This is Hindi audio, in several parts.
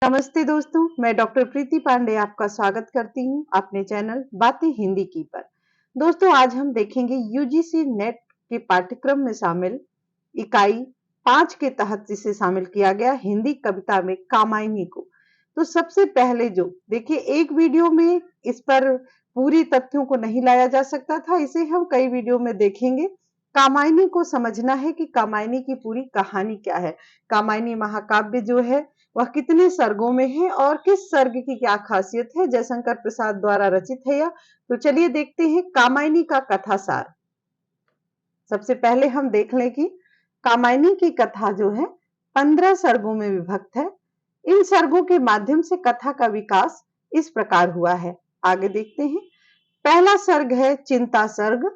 नमस्ते दोस्तों, मैं डॉक्टर प्रीति पांडे आपका स्वागत करती हूँ अपने चैनल बातें हिंदी की पर। दोस्तों, आज हम देखेंगे यूजीसी नेट के पाठ्यक्रम में शामिल इकाई 5 के तहत जिसे शामिल किया गया हिंदी कविता में कामायनी को। तो सबसे पहले जो देखिए, एक वीडियो में इस पर पूरी तथ्यों को नहीं लाया जा सकता था, इसे हम कई वीडियो में देखेंगे। कामायनी को समझना है कि कामायनी की पूरी कहानी क्या है। कामायनी महाकाव्य जो है वह कितने सर्गों में है और किस सर्ग की क्या खासियत है, जयशंकर प्रसाद द्वारा रचित है यह। तो चलिए देखते हैं कामायनी का कथा सार। सबसे पहले हम देख लें कि कामायनी की कथा जो है 15 सर्गों में विभक्त है। इन सर्गों के माध्यम से कथा का विकास इस प्रकार हुआ है। आगे देखते हैं। पहला सर्ग है चिंता सर्ग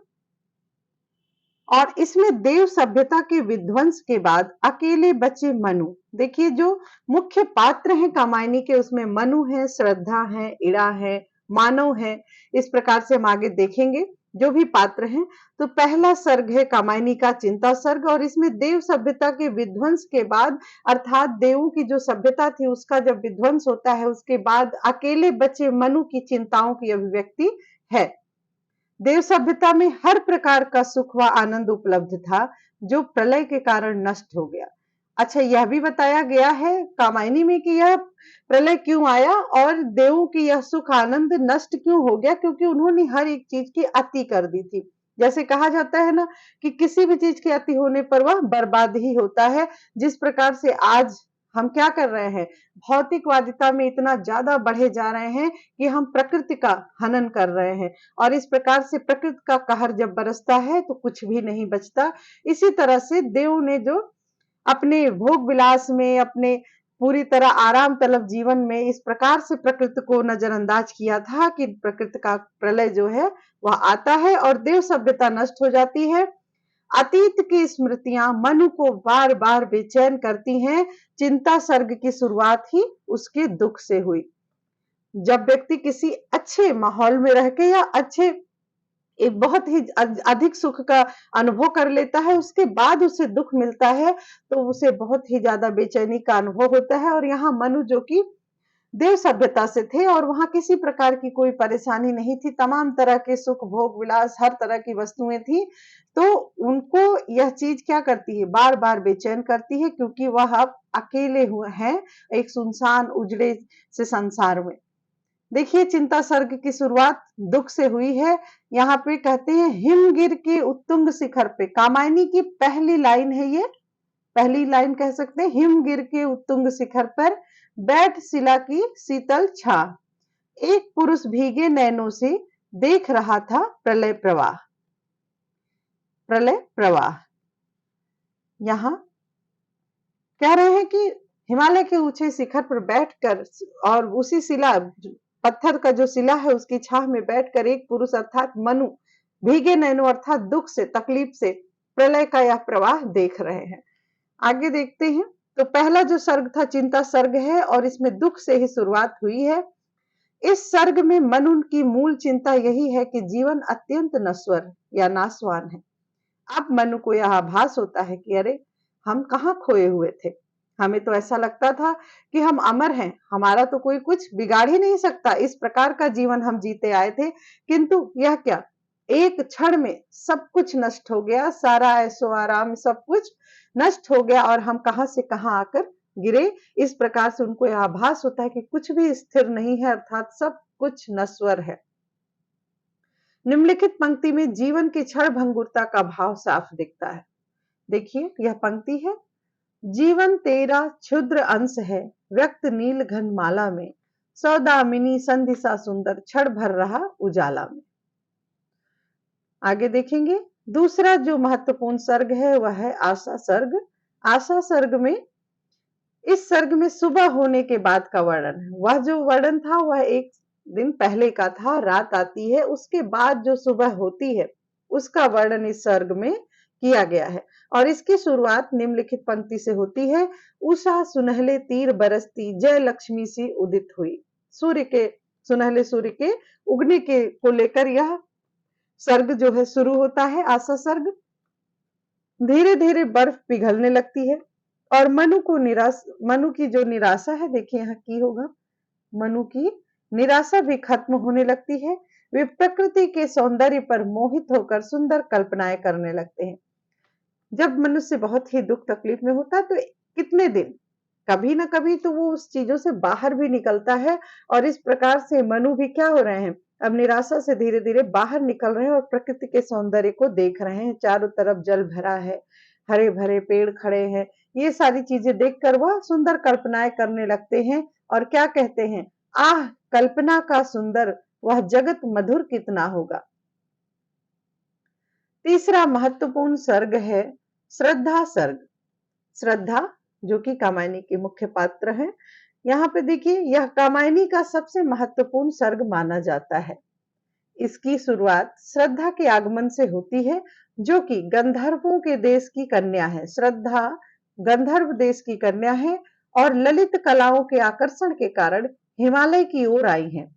और इसमें देव सभ्यता के विध्वंस के बाद अकेले बचे मनु। देखिए, जो मुख्य पात्र हैं कामायनी के, उसमें मनु है, श्रद्धा है, इड़ा है, मानव है। इस प्रकार से हम आगे देखेंगे जो भी पात्र हैं। तो पहला सर्ग है कामायनी का चिंता सर्ग और इसमें देव सभ्यता के विध्वंस के बाद, अर्थात देवों की जो सभ्यता थी उसका जब विध्वंस होता है उसके बाद अकेले बचे मनु की चिंताओं की अभिव्यक्ति है। देव सभ्यता में हर प्रकार का सुख व आनंद उपलब्ध था जो प्रलय के कारण नष्ट हो गया। अच्छा, यह भी बताया गया है कामायनी में कि यह प्रलय क्यों आया और देवों की यह सुख आनंद नष्ट क्यों हो गया, क्योंकि उन्होंने हर एक चीज की अति कर दी थी। जैसे कहा जाता है ना कि किसी भी चीज के अति होने पर वह बर्बाद ही होता है। जिस प्रकार से आज हम क्या कर रहे हैं, भौतिकवादिता में इतना ज्यादा बढ़े जा रहे हैं कि हम प्रकृति का हनन कर रहे हैं और इस प्रकार से प्रकृति का कहर जब बरसता है तो कुछ भी नहीं बचता। इसी तरह से देव ने जो अपने भोग विलास में, अपने पूरी तरह आराम तलब जीवन में इस प्रकार से प्रकृति को नजरअंदाज किया था कि प्रकृति का प्रलय जो है वह आता है और देव सभ्यता नष्ट हो जाती है। अतीत की स्मृतियां मनु को बार बार बेचैन करती हैं। चिंता सर्ग की शुरुआत ही उसके दुख से हुई। जब व्यक्ति किसी अच्छे माहौल में रह के या अच्छे एक बहुत ही अधिक सुख का अनुभव कर लेता है, उसके बाद उसे दुख मिलता है तो उसे बहुत ही ज्यादा बेचैनी का अनुभव होता है। और यहाँ मनु जो कि देव सभ्यता से थे और वहां किसी प्रकार की कोई परेशानी नहीं थी, तमाम तरह के सुख भोग विलास हर तरह की वस्तुएं थी, तो उनको यह चीज क्या करती है, बार बार बेचैन करती है, क्योंकि वह अब अकेले हुए हैं एक सुनसान उजड़े से संसार में। देखिए, चिंता सर्ग की शुरुआत दुख से हुई है। यहाँ पे कहते हैं हिमगिर के उत्तुंग शिखर पे। कामायनी की पहली लाइन है ये, पहली लाइन कह सकते हैं। हिमगिर के उत्तुंग शिखर पर बैठ शिला की शीतल छा, एक पुरुष भीगे नैनों से देख रहा था प्रलय प्रवाह। प्रलय प्रवाह यहाँ कह रहे हैं कि हिमालय के ऊंचे शिखर पर बैठकर और उसी शिला, पत्थर का जो शिला है उसकी छाह में बैठकर एक पुरुष अर्थात मनु भीगे नैनों अर्थात दुख से, तकलीफ से प्रलय का यह प्रवाह देख रहे हैं। आगे देखते हैं। तो पहला जो सर्ग था चिंता सर्ग है और इसमें दुख से ही शुरुआत हुई है। इस सर्ग में मनु की मूल चिंता यही है कि जीवन अत्यंत नश्वर या नाशवान है। अब मनु को यह आभास होता है कि अरे, हम कहाँ खोए हुए थे। हमें तो ऐसा लगता था कि हम अमर हैं, हमारा तो कोई कुछ बिगाड़ ही नहीं सकता, इस प्रकार का जीवन हम जीते आए थे। किंतु यह क्या, एक क्षण में सब कुछ नष्ट हो गया, सारा ऐशो आराम सब कुछ नष्ट हो गया और हम कहां से कहां आकर गिरे। इस प्रकार से उनको यह आभास होता है कि कुछ भी स्थिर नहीं है, अर्थात सब कुछ नश्वर है। निम्नलिखित पंक्ति में जीवन की क्षण भंगुरता का भाव साफ दिखता है। देखिए, यह पंक्ति है, जीवन तेरा क्षुद्र अंश है व्यक्त नील घन माला में, सौदामिनी संधि सा सुंदर क्षण भर रहा उजाला में। आगे देखेंगे। दूसरा जो महत्वपूर्ण सर्ग है वह है आशा सर्ग। आशा सर्ग में, इस सर्ग में सुबह होने के बाद का वर्णन है। वह जो वर्णन था वह एक दिन पहले का था, रात आती है, उसके बाद जो सुबह होती है उसका वर्णन इस सर्ग में किया गया है। और इसकी शुरुआत निम्नलिखित पंक्ति से होती है, उषा सुनहले तीर बरसती जय लक्ष्मी सी उदित हुई। सूर्य के, सुनहले सूर्य के उगने के को लेकर यह सर्ग जो है शुरू होता है, आशा सर्ग। धीरे धीरे बर्फ पिघलने लगती है और मनु की जो निराशा है, देखिए यहाँ की होगा, मनु की निराशा भी खत्म होने लगती है। वे प्रकृति के सौंदर्य पर मोहित होकर सुंदर कल्पनाएं करने लगते हैं। जब मनुष्य बहुत ही दुख तकलीफ में होता है तो कितने दिन कभी ना कभी तो वो उस चीजों से बाहर भी निकलता है, और इस प्रकार से मनु भी क्या हो रहे हैं, अब निराशा से धीरे धीरे बाहर निकल रहे हैं और प्रकृति के सौंदर्य को देख रहे हैं। चारों तरफ जल भरा है, हरे भरे पेड़ खड़े हैं, ये सारी चीजें देखकर वह सुंदर कल्पनाएं करने लगते हैं। और क्या कहते हैं, आह कल्पना का सुंदर वह जगत मधुर कितना होगा। तीसरा महत्वपूर्ण सर्ग है श्रद्धा सर्ग। श्रद्धा जो कि कामायनी के मुख्य पात्र है। यहाँ पे देखिए, यह कामायनी का सबसे महत्वपूर्ण सर्ग माना जाता है। इसकी शुरुआत श्रद्धा के आगमन से होती है, जो कि गंधर्वों के देश की कन्या है। श्रद्धा गंधर्व देश की कन्या है और ललित कलाओं के आकर्षण के कारण हिमालय की ओर आई है।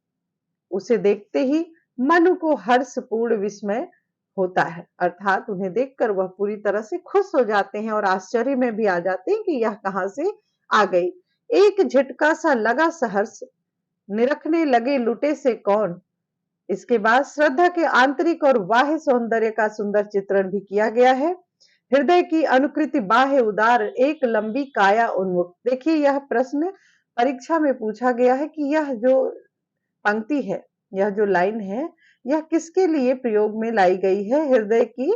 उसे देखते ही मनु को हर्षपूर्ण विस्मय होता है, अर्थात उन्हें देखकर वह पूरी तरह से खुश हो जाते हैं और आश्चर्य में भी आ जाते हैं कि यह कहां से आ गई। एक झटका सा लगा सहर्ष, निरखने लगे लुटे से कौन। इसके बाद श्रद्धा के आंतरिक और बाह्य सौंदर्य का सुंदर चित्रण भी किया गया है। हृदय की अनुकृति, बाह्य उदार, एक लंबी काया उन्मुख। देखिए, यह प्रश्न परीक्षा में पूछा गया है कि यह जो पंक्ति है, यह जो लाइन है, यह किसके लिए प्रयोग में लाई गई है। हृदय की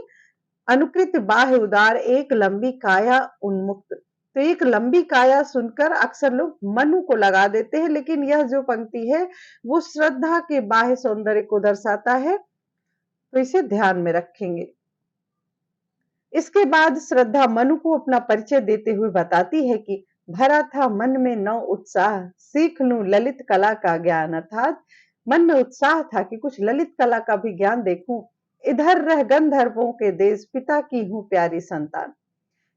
अनुकृत, बाह्य उदार, एक लंबी काया उन्मुक्त। तो एक लंबी काया सुनकर अक्सर लोग मनु को लगा देते हैं, लेकिन यह जो पंक्ति है वो श्रद्धा के बाह्य सौंदर्य को दर्शाता है, तो इसे ध्यान में रखेंगे। इसके बाद श्रद्धा मनु को अपना परिचय देते हुए बताती है कि भरा था मन में नौ उत्साह, सीख लूं ललित कला का ज्ञान। अर्थात मन में उत्साह था कि कुछ ललित कला का भी ज्ञान देखूं। इधर रह गंधर्वों के देश, पिता की हूं प्यारी संतान।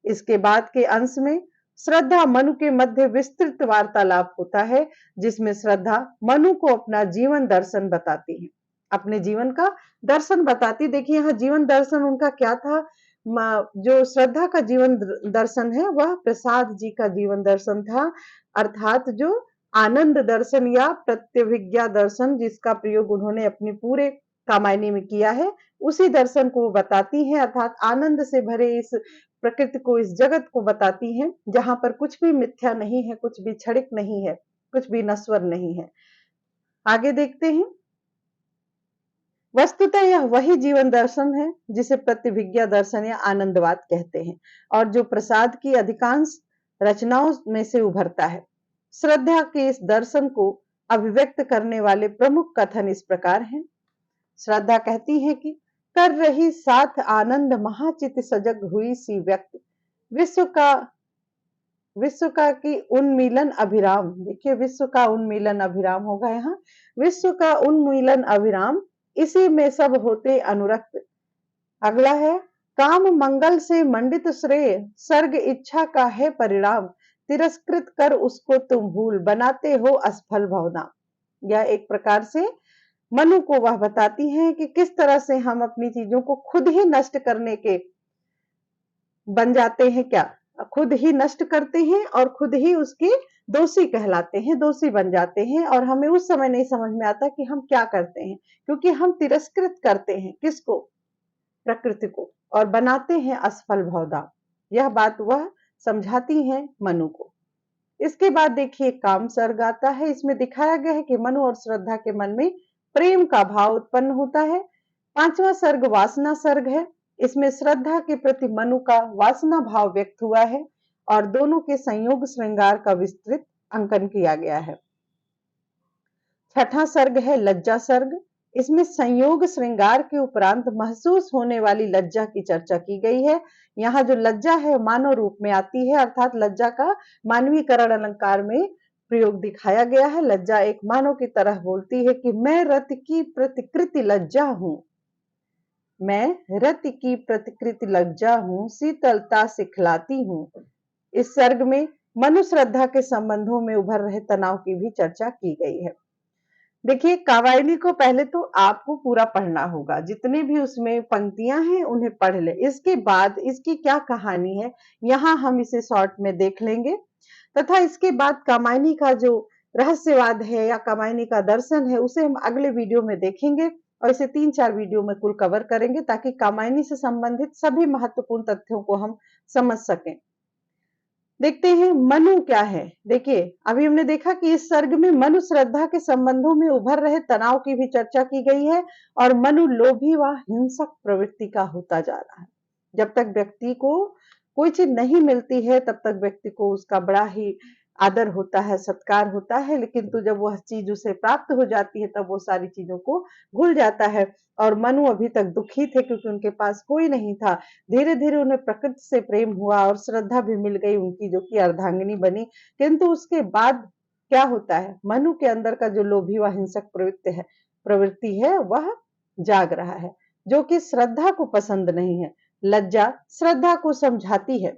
इसके बाद के अंश में श्रद्धा मनु के मध्य विस्तृत वार्तालाप होता है, जिसमें श्रद्धा मनु को अपना जीवन दर्शन बताती है, अपने जीवन का दर्शन बताती। देखिए, यहाँ जीवन दर्शन उनका क्या था, जो श्रद्धा का जीवन दर्शन है वह प्रसाद जी का जीवन दर्शन था, अर्थात जो आनंद दर्शन या प्रत्यभिज्ञा दर्शन, जिसका प्रयोग उन्होंने अपने पूरे कामायनी में किया है, उसी दर्शन को बताती हैं। अर्थात आनंद से भरे इस प्रकृति को, इस जगत को बताती हैं, जहां पर कुछ भी मिथ्या नहीं है, कुछ भी क्षणिक नहीं है, कुछ भी नश्वर नहीं है। आगे देखते हैं। वस्तुतः यह वही जीवन दर्शन है जिसे प्रतिभिज्ञा दर्शन या आनंदवाद कहते हैं, और जो प्रसाद की अधिकांश रचनाओं में से उभरता है। श्रद्धा के इस दर्शन को अभिव्यक्त करने वाले प्रमुख कथन इस प्रकार हैं। श्रद्धा कहती है कि कर रही साथ आनंद, महाचित सजग हुई सी व्यक्त, विश्व का की उन्मीलन अभिराम। देखिए, विश्व का उन्मीलन अभिराम होगा यहाँ, विश्व का उन्मीलन अभिराम, इसी में सब होते अनुरक्त। अगला है, काम मंगल से मंडित श्रेय, सर्ग इच्छा का है परिणाम, तिरस्कृत कर उसको तुम भूल, बनाते हो असफल भवना। यह एक प्रकार से मनु को वह बताती हैं कि किस तरह से हम अपनी चीजों को खुद ही नष्ट करने के बन जाते हैं, क्या खुद ही नष्ट करते हैं और खुद ही उसके दोषी कहलाते हैं, दोषी बन जाते हैं, और हमें उस समय नहीं समझ में आता कि हम क्या करते हैं, क्योंकि हम तिरस्कृत करते हैं किसको, प्रकृति को, और बनाते हैं असफल भवदा। यह बात वह समझाती हैं मनु को। इसके बाद देखिए, काम सर्ग आता है। इसमें दिखाया गया है कि मनु और श्रद्धा के मन में प्रेम का भाव उत्पन्न होता है। पांचवा सर्ग वासना सर्ग है। इसमें श्रद्धा के प्रति मनु का वासना भाव व्यक्त हुआ है और दोनों के संयोग श्रृंगार का विस्तृत अंकन किया गया है। छठा सर्ग है लज्जा सर्ग। इसमें संयोग श्रृंगार के उपरांत महसूस होने वाली लज्जा की चर्चा की गई है। यहाँ जो लज्जा है मानव रूप में आती है, अर्थात लज्जा का मानवीकरण अलंकार में प्रयोग दिखाया गया है। लज्जा एक मानव की तरह बोलती है कि मैं रत की प्रतिकृति लज्जा हूं, मैं रत की प्रतिकृति लज्जा हूं, शीतलता सिखलाती हूं। इस सर्ग में मनु श्रद्धा के संबंधों में उभर रहे तनाव की भी चर्चा की गई है। देखिए, कावायनी को पहले तो आपको पूरा पढ़ना होगा, जितने भी उसमें पंक्तियां हैं उन्हें पढ़ ले। इसके बाद इसकी क्या कहानी है, यहाँ हम इसे शॉर्ट में देख लेंगे, तथा इसके बाद कामायनी का जो रहस्यवाद है या कामायनी का दर्शन है उसे हम अगले वीडियो में देखेंगे, और इसे 3-4 वीडियो में कुल कवर करेंगे ताकि कामायनी से संबंधित सभी महत्वपूर्ण तथ्यों को हम समझ सकें। देखते हैं मनु क्या है। देखिए, अभी हमने देखा कि इस सर्ग में मनु श्रद्धा के संबंधों में उभर रहे तनाव की भी चर्चा की गई है, और मनु लोभी व हिंसक प्रवृत्ति का होता जा रहा है। जब तक व्यक्ति को कोई चीज नहीं मिलती है तब तक व्यक्ति को उसका बड़ा ही आदर होता है, सत्कार होता है, लेकिन तो जब वह चीज उसे प्राप्त हो जाती है तब वो सारी चीजों को भूल जाता है। और मनु अभी तक दुखी थे क्योंकि उनके पास कोई नहीं था। धीरे धीरे उन्हें प्रकृति से प्रेम हुआ और श्रद्धा भी मिल गई उनकी, जो कि अर्धांगिनी बनी। किंतु उसके बाद क्या होता है, मनु के अंदर का जो लोभी व हिंसक प्रवृत्ति है वह जाग रहा है, जो कि श्रद्धा को पसंद नहीं है। लज्जा श्रद्धा को समझाती है।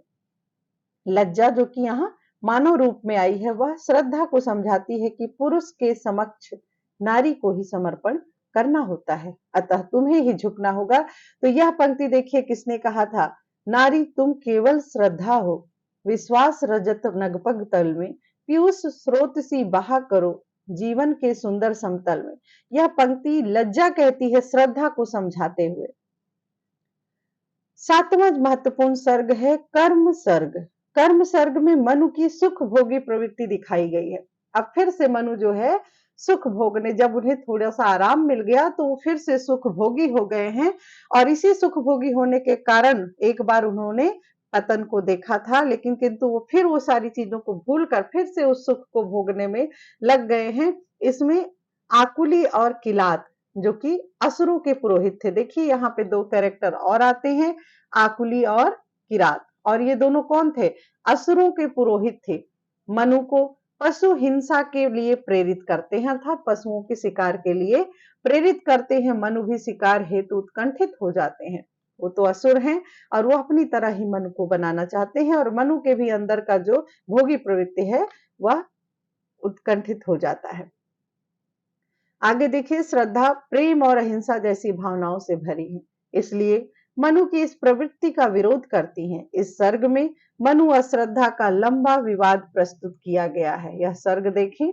लज्जा जो कि यहाँ मानव रूप में आई है, वह श्रद्धा को समझाती है कि पुरुष के समक्ष नारी को ही समर्पण करना होता है, अतः तुम्हें ही झुकना होगा। तो यह पंक्ति देखिए किसने कहा था, नारी तुम केवल श्रद्धा हो, विश्वास रजत नगपग तल में, पीयूष स्रोत सी बहा करो जीवन के सुंदर समतल में। यह पंक्ति लज्जा कहती है श्रद्धा को समझाते हुए। 7वां महत्वपूर्ण सर्ग है कर्म सर्ग। कर्म सर्ग में मनु की सुख भोगी प्रवृत्ति दिखाई गई है। अब फिर से मनु जो है सुख भोगने, जब उन्हें थोड़ा सा आराम मिल गया तो वो फिर से सुख भोगी हो गए हैं, और इसी सुख भोगी होने के कारण एक बार उन्होंने पतन को देखा था, लेकिन किंतु वो फिर वो सारी चीजों को भूलकर फिर से उस सुख को भोगने में लग गए हैं। इसमें आकुली और किलात जो कि असुरों के पुरोहित थे, देखिए यहाँ पे 2 कैरेक्टर और आते हैं, आकुली और किरात, और ये दोनों कौन थे, असुरों के पुरोहित थे। मनु को पशु हिंसा के लिए प्रेरित करते हैं, अर्थात पशुओं के शिकार के लिए प्रेरित करते हैं। मनु भी शिकार हेतु उत्कंठित हो जाते हैं। वो तो असुर हैं और वो अपनी तरह ही मनु को बनाना चाहते हैं, और मनु के भी अंदर का जो भोगी प्रवृत्ति है वह उत्कंठित हो जाता है। आगे देखिए, श्रद्धा प्रेम और अहिंसा जैसी भावनाओं से भरी है, इसलिए मनु की इस प्रवृत्ति का विरोध करती हैं। इस सर्ग में मनु और श्रद्धा का लंबा विवाद प्रस्तुत किया गया है। यह सर्ग देखें।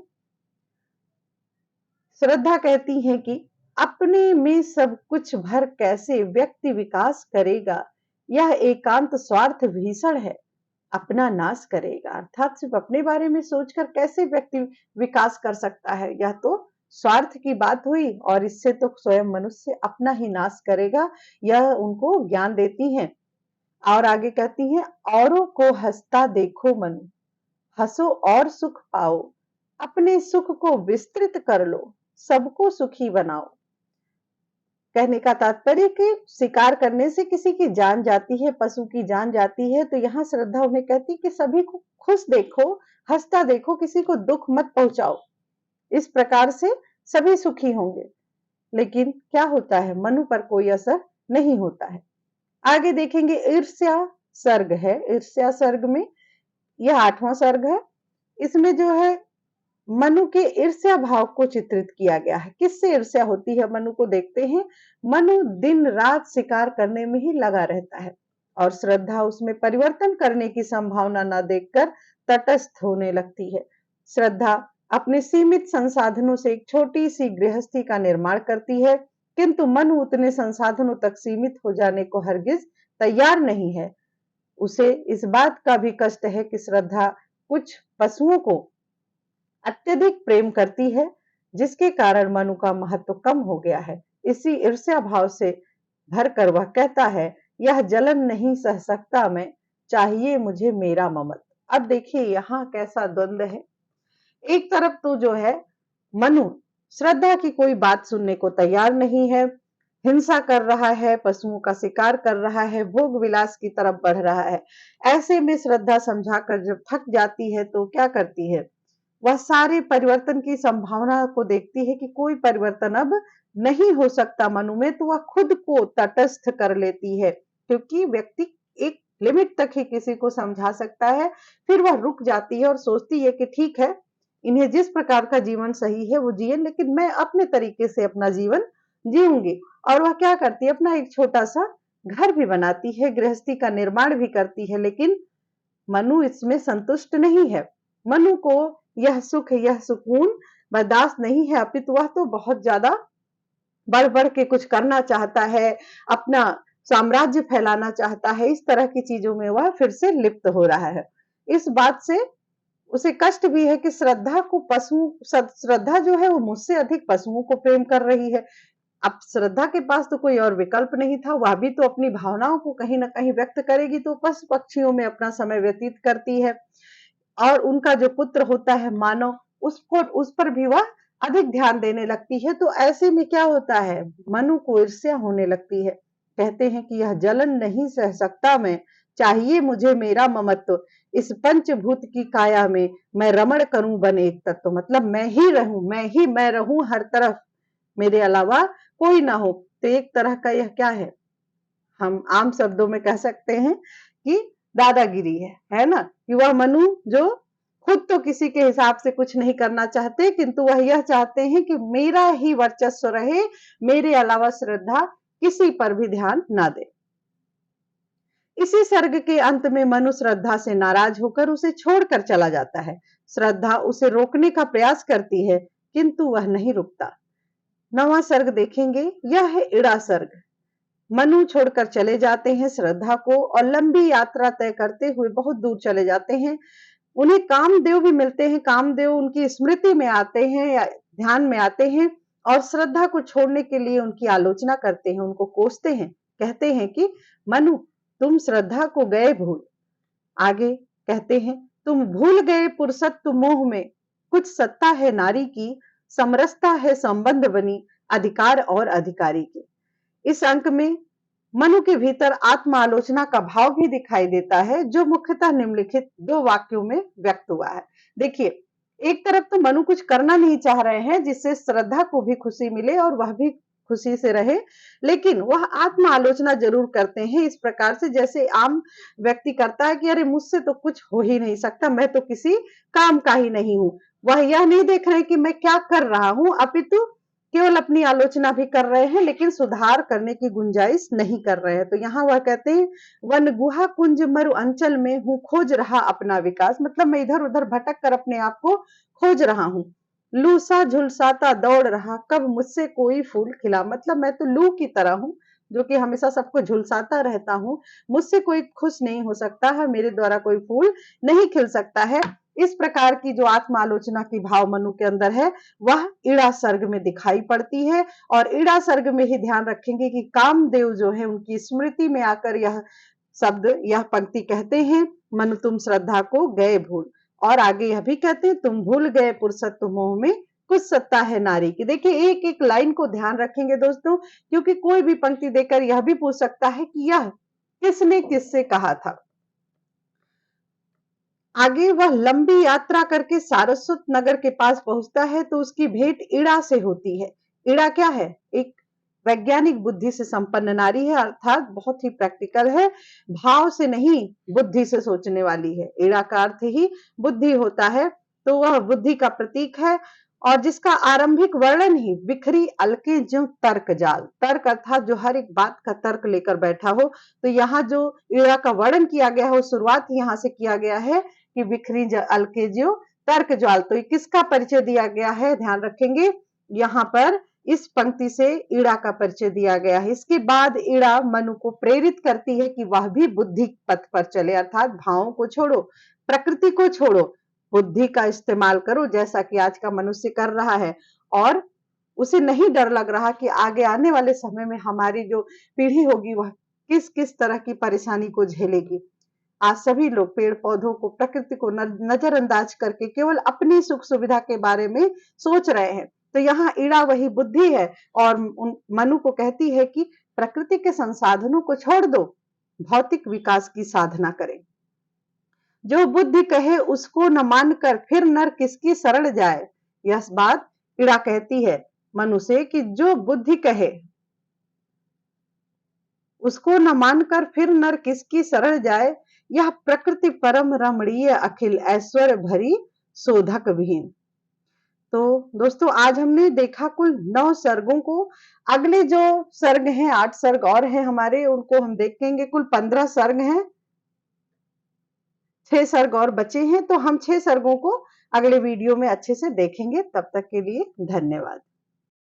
श्रद्धा कहती है कि अपने में सब कुछ भर कैसे व्यक्ति विकास करेगा, यह एकांत स्वार्थ भीषण है, अपना नाश करेगा। अर्थात सिर्फ अपने बारे में सोचकर कैसे व्यक्ति विकास कर सकता है, यह तो स्वार्थ की बात हुई, और इससे तो स्वयं मनुष्य अपना ही नाश करेगा, यह उनको ज्ञान देती हैं। और आगे कहती हैं, औरों को हंसता देखो मनु, हंसो और सुख पाओ, अपने सुख को विस्तृत कर लो, सबको सुखी बनाओ। कहने का तात्पर्य कि शिकार करने से किसी की जान जाती है, पशु की जान जाती है, तो यहाँ श्रद्धा उन्हें कहती कि सभी को खुश देखो, हंसता देखो, किसी को दुख मत पहुंचाओ, इस प्रकार से सभी सुखी होंगे। लेकिन क्या होता है, मनु पर कोई असर नहीं होता है। आगे देखेंगे, ईर्ष्या सर्ग है। ईर्ष्या सर्ग में यह 8वां सर्ग है। इसमें जो है मनु के ईर्ष्या भाव को चित्रित किया गया है। किससे ईर्ष्या होती है मनु को देखते हैं। मनु दिन रात शिकार करने में ही लगा रहता है, और श्रद्धा उसमें परिवर्तन करने की संभावना न देखकर तटस्थ होने लगती है। श्रद्धा अपने सीमित संसाधनों से एक छोटी सी गृहस्थी का निर्माण करती है, किंतु मनु उतने संसाधनों तक सीमित हो जाने को हरगिज तैयार नहीं है। उसे इस बात का भी कष्ट है कि श्रद्धा कुछ पशुओं को अत्यधिक प्रेम करती है, जिसके कारण मनु का महत्व कम हो गया है। इसी ईर्ष्या भाव से भरकर वह कहता है, यह जलन नहीं सह सकता मैं, चाहिए मुझे मेरा ममत। अब देखिए यहाँ कैसा द्वंद्व है। एक तरफ तो जो है मनु श्रद्धा की कोई बात सुनने को तैयार नहीं है, हिंसा कर रहा है, पशुओं का शिकार कर रहा है, भोग विलास की तरफ बढ़ रहा है। ऐसे में श्रद्धा समझाकर जब थक जाती है तो क्या करती है, वह सारे परिवर्तन की संभावना को देखती है कि कोई परिवर्तन अब नहीं हो सकता मनु में, तो वह खुद को तटस्थ कर लेती है, क्योंकि व्यक्ति एक लिमिट तक ही किसी को समझा सकता है, फिर वह रुक जाती है और सोचती है कि ठीक है, इन्हें जिस प्रकार का जीवन सही है वो जिए, लेकिन मैं अपने तरीके से अपना जीवन जीऊंगी। और वह क्या करती है, अपना एक छोटा सा घर भी बनाती है, गृहस्थी का निर्माण भी करती है, लेकिन मनु इसमें संतुष्ट नहीं है। मनु को यह सुख, यह सुकून बर्दाश्त नहीं है, अपितु वह तो बहुत ज्यादा बढ़ बढ़ के कुछ करना चाहता है, अपना साम्राज्य फैलाना चाहता है। इस तरह की चीजों में वह फिर से लिप्त हो रहा है। इस बात से उसे कष्ट भी है कि श्रद्धा जो है वो मुझसे अधिक पशुओं को प्रेम कर रही है। अब श्रद्धा के पास तो कोई और विकल्प नहीं था, वह भी तो अपनी भावनाओं को कहीं ना कहीं व्यक्त करेगी, तो पशु पक्षियों में अपना समय व्यतीत करती है। और उनका जो पुत्र होता है मानव, उस पर भी वह अधिक ध्यान देने लगती है। तो ऐसे में क्या होता है, मनु को ईर्ष्या होने लगती है। कहते हैं कि यह जलन नहीं सह सकता मैं, चाहिए मुझे मेरा ममत्व, इस पंचभूत की काया में मैं रमण करूं बन एक तत्व। मतलब मैं ही रहूं, मैं रहूं हर तरफ, मेरे अलावा कोई ना हो। तो एक तरह का यह क्या है, हम आम शब्दों में कह सकते हैं कि दादागिरी है ना। कि वह मनु जो खुद तो किसी के हिसाब से कुछ नहीं करना चाहते, किंतु वह यह चाहते हैं कि मेरा ही वर्चस्व रहे, मेरे अलावा श्रद्धा किसी पर भी ध्यान ना दे। इसी सर्ग के अंत में मनु श्रद्धा से नाराज होकर उसे छोड़कर चला जाता है। श्रद्धा उसे रोकने का प्रयास करती है, किंतु वह नहीं रुकता। 9वां सर्ग देखेंगे, यह है इड़ा सर्ग। मनु छोड़कर चले जाते हैं श्रद्धा को और लंबी यात्रा तय करते हुए बहुत दूर चले जाते हैं। उन्हें कामदेव भी मिलते हैं, कामदेव उनकी स्मृति में आते हैं या ध्यान में आते हैं और श्रद्धा को छोड़ने के लिए उनकी आलोचना करते हैं, उनको कोसते हैं। कहते हैं कि मनु तुम श्रद्धा को गए भूल। आगे कहते हैं, तुम भूल गए पुरुषत्व मोह में, कुछ सत्ता है नारी की, समरसता है संबंध बनी, अधिकार और अधिकारी की। इस अंक में मनु के भीतर आत्मालोचना का भाव भी दिखाई देता है, जो मुख्यतः निम्नलिखित 2 वाक्यों में व्यक्त हुआ है। देखिए, एक तरफ तो मनु कुछ करना नहीं चाह रहे हैं जिससे श्रद्धा को भी खुशी मिले और वह भी खुशी से रहे, लेकिन वह आत्मालोचना जरूर करते हैं इस प्रकार से जैसे आम व्यक्ति करता है कि अरे मुझसे तो कुछ हो ही नहीं सकता, मैं तो किसी काम का ही नहीं हूं। वह यह नहीं देख रहे कि मैं क्या कर रहा हूं, अपितु केवल अपनी आलोचना भी कर रहे हैं, लेकिन सुधार करने की गुंजाइश नहीं कर रहे हैं। तो यहाँ वह कहते हैं, वन गुहा कुंज मरु अंचल में हूँ खोज रहा अपना विकास। मतलब मैं इधर उधर भटक कर अपने आप को खोज रहा हूँ। लूसा झुलसाता दौड़ रहा, कब मुझसे कोई फूल खिला। मतलब मैं तो लू की तरह हूँ जो कि हमेशा सबको झुलसाता रहता हूँ, मुझसे कोई खुश नहीं हो सकता है, मेरे द्वारा कोई फूल नहीं खिल सकता है। इस प्रकार की जो आत्मालोचना की भाव मनु के अंदर है वह इड़ा सर्ग में दिखाई पड़ती है। और इड़ा सर्ग में ही ध्यान रखेंगे कि कामदेव जो है उनकी स्मृति में आकर यह शब्द, यह पंक्ति कहते हैं, मनु तुम श्रद्धा को गए भूल। और आगे यह भी कहते हैं, तुम भूल गए पुरुषत्व मोह में, कुछ सत्ता है नारी की। देखिए, एक एक लाइन को ध्यान रखेंगे दोस्तों, क्योंकि कोई भी पंक्ति देकर यह भी पूछ सकता है कि यह किसने किससे कहा था। आगे वह लंबी यात्रा करके सारस्वत नगर के पास पहुंचता है तो उसकी भेंट इड़ा से होती है। इड़ा क्या है, एक वैज्ञानिक बुद्धि से संपन्न नारी है, अर्थात बहुत ही प्रैक्टिकल है, भाव से नहीं बुद्धि से सोचने वाली है। इड़ा का अर्थ ही बुद्धि होता है, तो वह बुद्धि का प्रतीक है और जिसका आरंभिक वर्णन ही बिखरी अलके जो तर्क जाल, तर्क अर्थात जो हर एक बात का तर्क लेकर बैठा हो। तो यहाँ जो इड़ा का वर्णन किया गया है, शुरुआत यहाँ से किया गया है कि बिखरी अलके जो तर्क जाल। तो किसका परिचय दिया गया है, ध्यान रखेंगे, यहाँ पर इस पंक्ति से इड़ा का परिचय दिया गया है। इसके बाद इड़ा मनु को प्रेरित करती है कि वह भी बुद्धि पथ पर चले, अर्थात भावों को छोड़ो, प्रकृति को छोड़ो, बुद्धि का इस्तेमाल करो, जैसा कि आज का मनुष्य कर रहा है। और उसे नहीं डर लग रहा कि आगे आने वाले समय में हमारी जो पीढ़ी होगी वह किस किस तरह की परेशानी को झेलेगी। आज सभी लोग पेड़ पौधों को, प्रकृति को नजरअंदाज करके केवल अपनी सुख सुविधा के बारे में सोच रहे हैं। तो यहाँ इड़ा वही बुद्धि है और मनु को कहती है कि प्रकृति के संसाधनों को छोड़ दो, भौतिक विकास की साधना करें। जो बुद्धि कहे उसको न मानकर फिर नर किसकी शरण जाए। यह बात इड़ा कहती है मनु से कि जो बुद्धि कहे उसको न मानकर फिर नर किसकी शरण जाए, यह प्रकृति परम रमणीय अखिल ऐश्वर्य भरी शोधक विहीन। तो दोस्तों आज हमने देखा कुल 9 सर्गों को। अगले जो सर्ग हैं, 8 सर्ग और हैं हमारे, उनको हम देखेंगे। कुल 15 सर्ग हैं, 6 सर्ग और बचे हैं। तो हम 6 सर्गों को अगले वीडियो में अच्छे से देखेंगे। तब तक के लिए धन्यवाद।